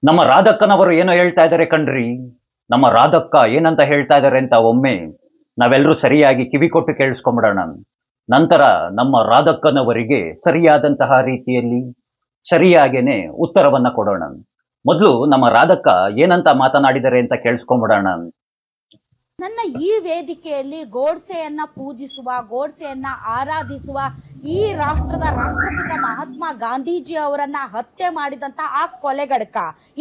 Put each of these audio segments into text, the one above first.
ನಮ್ಮ ರಾಧಕ್ಕನವರು ಏನೋ ಹೇಳ್ತಾ ಇದ್ದಾರೆ ಕಣ್ರಿ. ನಮ್ಮ ರಾಧಕ್ಕ ಏನಂತ ಹೇಳ್ತಾ ಇದ್ದಾರೆ ಅಂತ ಒಮ್ಮೆ ನಾವೆಲ್ಲರೂ ಸರಿಯಾಗಿ ಕಿವಿ ಕೊಟ್ಟು ಕೇಳಿಸ್ಕೊಂಬಿಡೋಣ. ನಂತರ ನಮ್ಮ ರಾಧಕ್ಕನವರಿಗೆ ಸರಿಯಾದಂತಹ ರೀತಿಯಲ್ಲಿ ಸರಿಯಾಗೇನೆ ಉತ್ತರವನ್ನ ಕೊಡೋಣ. ಮೊದಲು ನಮ್ಮ ರಾಧಕ್ಕ ಏನಂತ ಮಾತನಾಡಿದರೆ ಅಂತ ಕೇಳಿಸ್ಕೊಂಬಿಡೋಣ. ನನ್ನ ಈ ವೇದಿಕೆಯಲ್ಲಿ ಗೋಡ್ಸೆಯನ್ನ ಪೂಜಿಸುವ, ಗೋಡ್ಸೆಯನ್ನ ಆರಾಧಿಸುವ, ಈ ರಾಷ್ಟ್ರದ ರಾಷ್ಟ್ರಪಿತ ಮಹಾತ್ಮ ಗಾಂಧೀಜಿ ಅವರನ್ನ ಹತ್ಯೆ ಮಾಡಿದಂತ ಆ ಕೊಲೆಗಡಕ,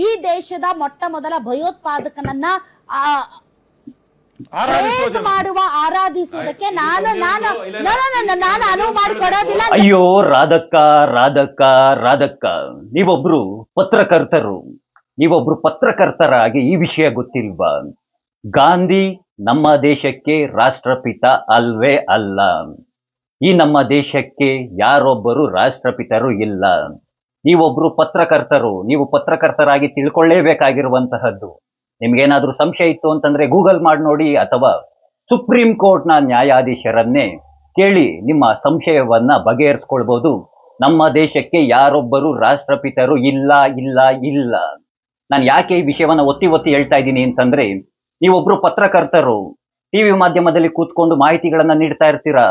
ಈ ದೇಶದ ಮೊಟ್ಟ ಮೊದಲ ಭಯೋತ್ಪಾದಕನನ್ನ ಮಾಡುವ ಆರಾಧಿಸುವುದಕ್ಕೆ ನಾನು ಅನುವು ಮಾಡಿಕೊಡೋದಿಲ್ಲ. ಅಯ್ಯೋ ರಾಧಕ್ಕ ರಾಧಕ್ಕ ರಾಧಕ್ಕ, ನೀವೊಬ್ರು ಪತ್ರಕರ್ತರಾಗಿ ಈ ವಿಷಯ ಗೊತ್ತಿಲ್ವಾ? ಗಾಂಧಿ ನಮ್ಮ ದೇಶಕ್ಕೆ ರಾಷ್ಟ್ರಪಿತ ಅಲ್ವೇ ಅಲ್ಲ. ಈ ನಮ್ಮ ದೇಶಕ್ಕೆ ಯಾರೊಬ್ಬರು ರಾಷ್ಟ್ರಪಿತರು ಇಲ್ಲ. ನೀವೊಬ್ರು ಪತ್ರಕರ್ತರು, ನೀವು ಪತ್ರಕರ್ತರಾಗಿ ತಿಳ್ಕೊಳ್ಳೇಬೇಕಾಗಿರುವಂತಹದ್ದು. ನಿಮ್ಗೇನಾದ್ರೂ ಸಂಶಯ ಇತ್ತು ಅಂತಂದ್ರೆ ಗೂಗಲ್ ಮಾಡಿ ನೋಡಿ, ಅಥವಾ ಸುಪ್ರೀಂ ಕೋರ್ಟ್ನ ನ್ಯಾಯಾಧೀಶರನ್ನೇ ಕೇಳಿ ನಿಮ್ಮ ಸಂಶಯವನ್ನ ಬಗೆಹರಿಸ್ಕೊಳ್ಬಹುದು. ನಮ್ಮ ದೇಶಕ್ಕೆ ಯಾರೊಬ್ಬರು ರಾಷ್ಟ್ರಪಿತರು ಇಲ್ಲ ಇಲ್ಲ ಇಲ್ಲ. ನಾನು ಯಾಕೆ ಈ ವಿಷಯವನ್ನ ಒತ್ತಿ ಒತ್ತಿ ಹೇಳ್ತಾ ಇದ್ದೀನಿ ಅಂತಂದ್ರೆ, ನೀವೊಬ್ರು ಪತ್ರಕರ್ತರು, ಟಿವಿ ಮಾಧ್ಯಮದಲ್ಲಿ ಕೂತ್ಕೊಂಡು ಮಾಹಿತಿಗಳನ್ನ ನೀಡ್ತಾ ಇರ್ತೀರಾ.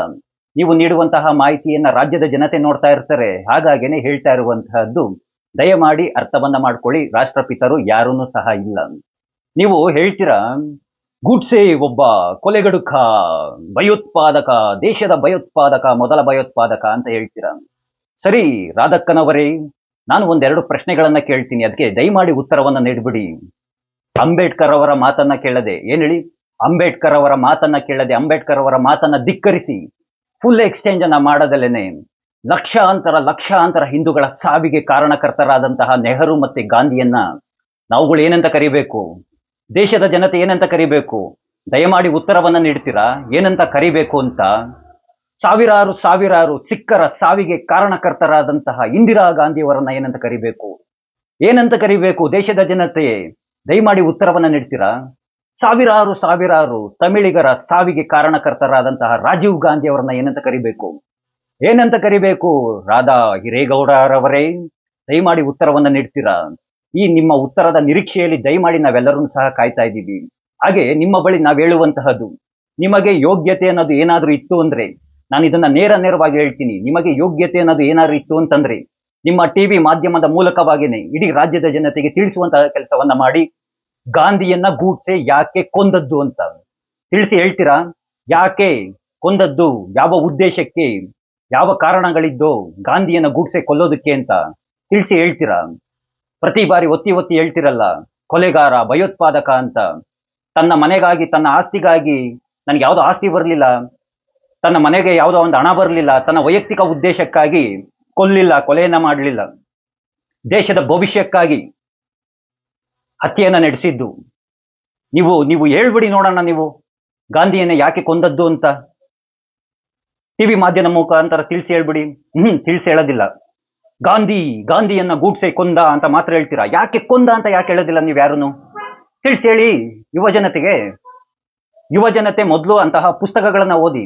ನೀವು ನೀಡುವಂತಹ ಮಾಹಿತಿಯನ್ನ ರಾಜ್ಯದ ಜನತೆ ನೋಡ್ತಾ ಇರ್ತಾರೆ. ಹಾಗಾಗೇನೆ ಹೇಳ್ತಾ ಇರುವಂತಹದ್ದು, ದಯಮಾಡಿ ಅರ್ಥವನ್ನ ಮಾಡ್ಕೊಳ್ಳಿ, ರಾಷ್ಟ್ರಪಿತರು ಯಾರನ್ನೂ ಸಹ ಇಲ್ಲ. ನೀವು ಹೇಳ್ತೀರಾ ಗೂಡ್ಸೆ ಒಬ್ಬ ಕೊಲೆಗಡುಕ, ಭಯೋತ್ಪಾದಕ, ದೇಶದ ಭಯೋತ್ಪಾದಕ, ಮೊದಲ ಭಯೋತ್ಪಾದಕ ಅಂತ ಹೇಳ್ತೀರಾ. ಸರಿ ರಾಧಕ್ಕನವರೇ, ನಾನು ಒಂದೆರಡು ಪ್ರಶ್ನೆಗಳನ್ನ ಕೇಳ್ತೀನಿ, ಅದಕ್ಕೆ ದಯಮಾಡಿ ಉತ್ತರವನ್ನ ನೀಡ್ಬಿಡಿ. ಅಂಬೇಡ್ಕರ್ ಅವರ ಮಾತನ್ನ ಕೇಳದೆ, ಏನ್ ಹೇಳಿ, ಅಂಬೇಡ್ಕರ್ ಅವರ ಮಾತನ್ನ ಕೇಳದೆ, ಅಂಬೇಡ್ಕರ್ ಅವರ ಮಾತನ್ನ ಧಿಕ್ಕರಿಸಿ ಫುಲ್ ಎಕ್ಸ್ಚೇಂಜ್ ಅನ್ನ ಮಾಡದಲ್ಲೇನೆ ಲಕ್ಷಾಂತರ ಹಿಂದೂಗಳ ಸಾವಿಗೆ ಕಾರಣಕರ್ತರಾದಂತಹ ನೆಹರು ಮತ್ತೆ ಗಾಂಧಿಯನ್ನ ನಾವುಗಳು ಏನಂತ ಕರಿಬೇಕು? ದೇಶದ ಜನತೆ ಏನಂತ ಕರಿಬೇಕು? ದಯಮಾಡಿ ಉತ್ತರವನ್ನ ನೀಡ್ತೀರಾ, ಏನಂತ ಕರಿಬೇಕು ಅಂತ? ಸಾವಿರಾರು ಸಿಖ್ಖರ ಸಾವಿಗೆ ಕಾರಣಕರ್ತರಾದಂತಹ ಇಂದಿರಾ ಗಾಂಧಿಯವರನ್ನ ಏನಂತ ಕರಿಬೇಕು? ಏನಂತ ಕರಿಬೇಕು ದೇಶದ ಜನತೆ? ದಯಮಾಡಿ ಉತ್ತರವನ್ನ ನೀಡ್ತೀರಾ? ಸಾವಿರಾರು ತಮಿಳಿಗರ ಸಾವಿಗೆ ಕಾರಣಕರ್ತರಾದಂತಹ ರಾಜೀವ್ ಗಾಂಧಿ ಅವರನ್ನ ಏನಂತ ಕರಿಬೇಕು? ಏನಂತ ಕರಿಬೇಕು? ರಾಧಾ ಹಿರೇಗೌಡರವರೇ, ದಯಮಾಡಿ ಉತ್ತರವನ್ನ ನೀಡ್ತೀರಾ? ಈ ನಿಮ್ಮ ಉತ್ತರದ ನಿರೀಕ್ಷೆಯಲ್ಲಿ ದಯಮಾಡಿ ನಾವೆಲ್ಲರೂ ಸಹ ಕಾಯ್ತಾ ಇದ್ದೀವಿ. ಹಾಗೆ ನಿಮ್ಮ ಬಳಿ ನಾವು ಹೇಳುವಂತಹದ್ದು, ನಿಮಗೆ ಯೋಗ್ಯತೆ ಅನ್ನೋದು ಏನಾದ್ರೂ ಇತ್ತು ಅಂದ್ರೆ, ನಾನು ಇದನ್ನ ನೇರವಾಗಿ ಹೇಳ್ತೀನಿ, ನಿಮಗೆ ಯೋಗ್ಯತೆ ಅನ್ನೋದು ಏನಾದ್ರೂ ಇತ್ತು ಅಂತಂದ್ರೆ, ನಿಮ್ಮ ಟಿವಿ ಮಾಧ್ಯಮದ ಮೂಲಕವಾಗಿನೇ ಇಡೀ ರಾಜ್ಯದ ಜನತೆಗೆ ತಿಳಿಸುವಂತಹ ಕೆಲಸವನ್ನ ಮಾಡಿ. ಗಾಂಧಿಯನ್ನ ಗೂಡ್ಸೆ ಯಾಕೆ ಕೊಂದದ್ದು ಅಂತ ತಿಳಿಸಿ ಹೇಳ್ತೀರಾ? ಯಾಕೆ ಕೊಂದದ್ದು? ಯಾವ ಉದ್ದೇಶಕ್ಕೆ? ಯಾವ ಕಾರಣಗಳಿದ್ದೋ ಗಾಂಧಿಯನ್ನ ಗೂಡ್ಸೆ ಕೊಲ್ಲೋದಕ್ಕೆ ಅಂತ ತಿಳಿಸಿ ಹೇಳ್ತೀರಾ? ಪ್ರತಿ ಬಾರಿ ಒತ್ತಿ ಹೇಳ್ತಿರಲ್ಲ, ಕೊಲೆಗಾರ, ಭಯೋತ್ಪಾದಕ ಅಂತ. ತನ್ನ ಮನೆಗಾಗಿ, ತನ್ನ ಆಸ್ತಿಗಾಗಿ, ನನಗೆ ಯಾವುದೋ ಆಸ್ತಿ ಬರಲಿಲ್ಲ, ತನ್ನ ಮನೆಗೆ ಯಾವುದೋ ಒಂದು ಹಣ ಬರಲಿಲ್ಲ, ತನ್ನ ವೈಯಕ್ತಿಕ ಉದ್ದೇಶಕ್ಕಾಗಿ ಕೊಲ್ಲಿಲ್ಲ, ಕೊಲೆಯನ್ನ ಮಾಡಲಿಲ್ಲ, ದೇಶದ ಭವಿಷ್ಯಕ್ಕಾಗಿ ಹತ್ಯೆಯನ್ನ ನಡೆಸಿದ್ದು. ನೀವು ಹೇಳ್ಬಿಡಿ ನೋಡೋಣ, ನೀವು ಗಾಂಧಿಯನ್ನ ಯಾಕೆ ಕೊಂದದ್ದು ಅಂತ ಟಿವಿ ಮಾಧ್ಯಮ ಮುಖಾಂತರ ತಿಳಿಸಿ ಹೇಳ್ಬಿಡಿ. ತಿಳಿಸಿ ಹೇಳೋದಿಲ್ಲ. ಗಾಂಧಿಯನ್ನ ಗೂಡ್ಸೆ ಕೊಂದ ಅಂತ ಮಾತ್ರ ಹೇಳ್ತೀರಾ. ಯಾಕೆ ಕೊಂದ ಅಂತ ಯಾಕೆ ಹೇಳೋದಿಲ್ಲ ನೀವು ಯಾರನ್ನು? ತಿಳಿಸಿ ಹೇಳಿ ಯುವ ಜನತೆ ಮೊದಲು ಅಂತಹ ಪುಸ್ತಕಗಳನ್ನ ಓದಿ,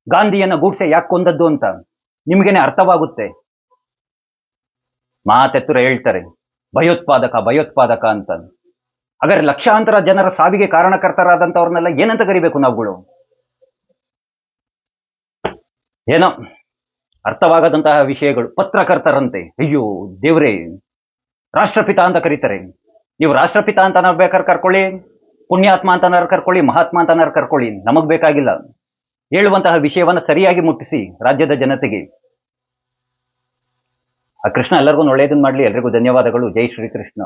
ಗಾಂಧಿಯನ್ನ ಗೂಡ್ಸೆ ಯಾಕೆ ಕೊಂದದ್ದು ಅಂತ ನಿಮ್ಗೇನೆ ಅರ್ಥವಾಗುತ್ತೆ. ಮಾತೆತ್ತುರ ಹೇಳ್ತಾರೆ ಭಯೋತ್ಪಾದಕ ಅಂತ. ಹಾಗಾದ್ರೆ ಲಕ್ಷಾಂತರ ಜನರ ಸಾವಿಗೆ ಕಾರಣಕರ್ತರಾದಂತವ್ರನ್ನೆಲ್ಲ ಏನಂತ ಕರಿಬೇಕು ನಾವುಗಳು? ಏನೋ ಅರ್ಥವಾಗದಂತಹ ವಿಷಯಗಳು. ಪತ್ರಕರ್ತರಂತೆ, ಅಯ್ಯೋ ದೇವ್ರೇ, ರಾಷ್ಟ್ರಪಿತ ಅಂತ ಕರೀತಾರೆ. ನೀವು ರಾಷ್ಟ್ರಪಿತ ಅಂತ ಬೇಕಾದ್ರೆ ಕರ್ಕೊಳ್ಳಿ, ಪುಣ್ಯಾತ್ಮ ಅಂತ ಕರ್ಕೊಳ್ಳಿ, ಮಹಾತ್ಮ ಅಂತ ಕರ್ಕೊಳ್ಳಿ, ನಮಗ್ ಬೇಕಾಗಿಲ್ಲ. ಹೇಳುವಂತಹ ವಿಷಯವನ್ನ ಸರಿಯಾಗಿ ಮುಟ್ಟಿಸಿ ರಾಜ್ಯದ ಜನತೆಗೆ. ಆ ಕೃಷ್ಣ ಎಲ್ಲರಿಗೂ ಒಳ್ಳೆಯದನ್ನು ಮಾಡಲಿ. ಎಲ್ರಿಗೂ ಧನ್ಯವಾದಗಳು. ಜೈ ಶ್ರೀ ಕೃಷ್ಣ.